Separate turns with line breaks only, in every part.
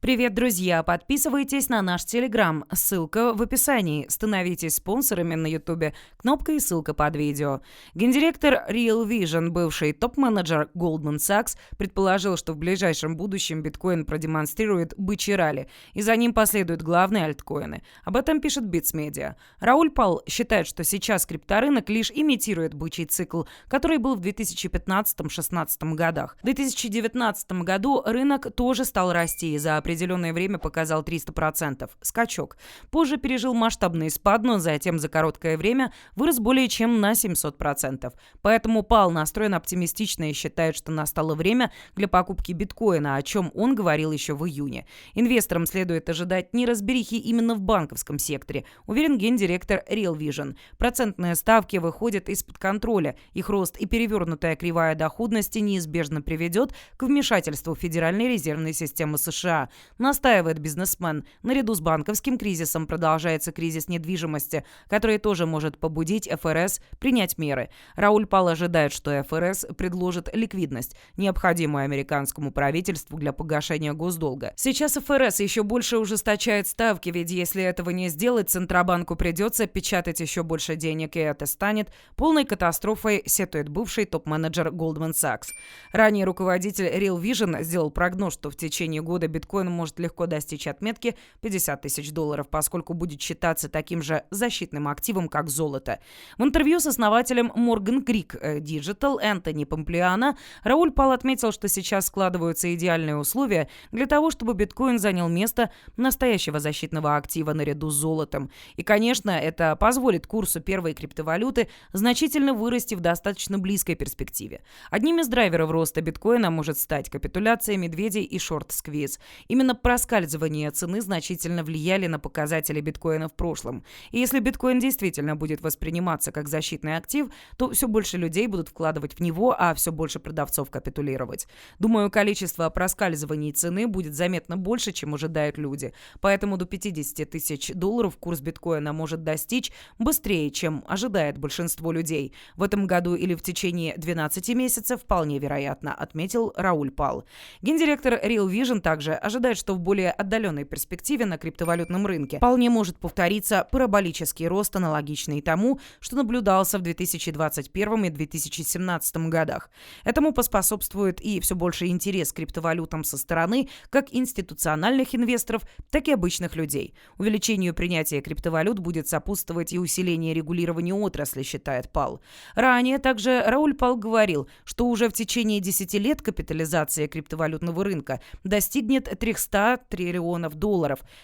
Привет, друзья! Подписывайтесь на наш Телеграм. Ссылка в описании. Становитесь спонсорами на Ютубе. Кнопка и ссылка под видео. Гендиректор Real Vision, бывший топ-менеджер Goldman Sachs, предположил, что в ближайшем будущем биткоин продемонстрирует бычий ралли, и за ним последуют главные альткоины. Об этом пишет Bits Media. Рауль Пал считает, что сейчас крипторынок лишь имитирует бычий цикл, который был в 2015-2016 годах. В 2019 году рынок тоже стал расти и за определенное время показал 300%. Скачок. Позже пережил масштабный спад, но затем за короткое время вырос более чем на 700%. Поэтому Пал настроен оптимистично и считает, что настало время для покупки биткоина, о чем он говорил еще в июне. Инвесторам следует ожидать неразберихи именно в банковском секторе, уверен гендиректор Real Vision. Процентные ставки выходят из-под контроля. Их рост и перевернутая кривая доходности неизбежно приведет к вмешательству Федеральной резервной системы США, настаивает бизнесмен. Наряду с банковским кризисом продолжается кризис недвижимости, который тоже может побудить ФРС принять меры. Рауль Пал ожидает, что ФРС предложит ликвидность, необходимую американскому правительству для погашения госдолга. Сейчас ФРС еще больше ужесточает ставки, ведь если этого не сделать, Центробанку придется печатать еще больше денег, и это станет полной катастрофой, сетует бывший топ-менеджер Goldman Sachs. Ранее руководитель Real Vision сделал прогноз, что в течение года биткоин может легко достичь отметки $50 тысяч, поскольку будет считаться таким же защитным активом, как золото. В интервью с основателем Morgan Creek Digital Энтони Помплиано Рауль Пал отметил, что сейчас складываются идеальные условия для того, чтобы биткоин занял место настоящего защитного актива наряду с золотом. И, конечно, это позволит курсу первой криптовалюты значительно вырасти в достаточно близкой перспективе. Одним из драйверов роста биткоина может стать капитуляция медведей и шорт-сквиз. Именно проскальзывание цены значительно влияли на показатели биткоина в прошлом. И если биткоин действительно будет восприниматься как защитный актив, то все больше людей будут вкладывать в него, а все больше продавцов капитулировать. Думаю, количество проскальзываний цены будет заметно больше, чем ожидают люди. Поэтому до $50 тысяч курс биткоина может достичь быстрее, чем ожидает большинство людей. В этом году или в течение 12 месяцев вполне вероятно, отметил Рауль Пал. Гендиректор Real Vision также ожидает, что в более отдаленной перспективе на криптовалютном рынке вполне может повториться параболический рост, аналогичный тому, что наблюдался в 2021 и 2017 годах. Этому поспособствует и все больше интерес к криптовалютам со стороны как институциональных инвесторов, так и обычных людей. Увеличению принятия криптовалют будет сопутствовать и усиление регулирования отрасли, считает Пал. Ранее также Рауль Пал говорил, что уже в течение 10 лет капитализация криптовалютного рынка достигнет $300 триллионов.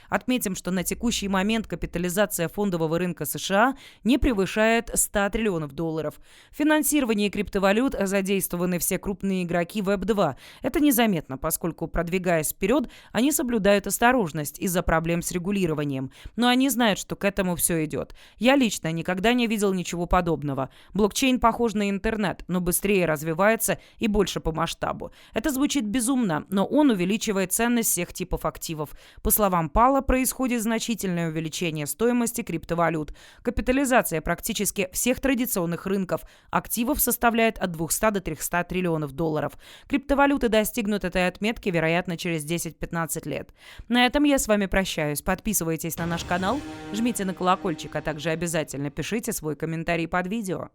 Отметим, что на текущий момент капитализация фондового рынка США не превышает $100 триллионов. В финансировании криптовалют задействованы все крупные игроки Web2. Это незаметно, поскольку, продвигаясь вперед, они соблюдают осторожность из-за проблем с регулированием. Но они знают, что к этому все идет. Я лично никогда не видел ничего подобного. Блокчейн похож на интернет, но быстрее развивается и больше по масштабу. Это звучит безумно, но он увеличивает ценность всех типов активов. По словам Пала, происходит значительное увеличение стоимости криптовалют. Капитализация практически всех традиционных рынков активов составляет от 200 до 300 триллионов долларов. Криптовалюты достигнут этой отметки, вероятно, через 10-15 лет. На этом я с вами прощаюсь. Подписывайтесь на наш канал, жмите на колокольчик, а также обязательно пишите свой комментарий под видео.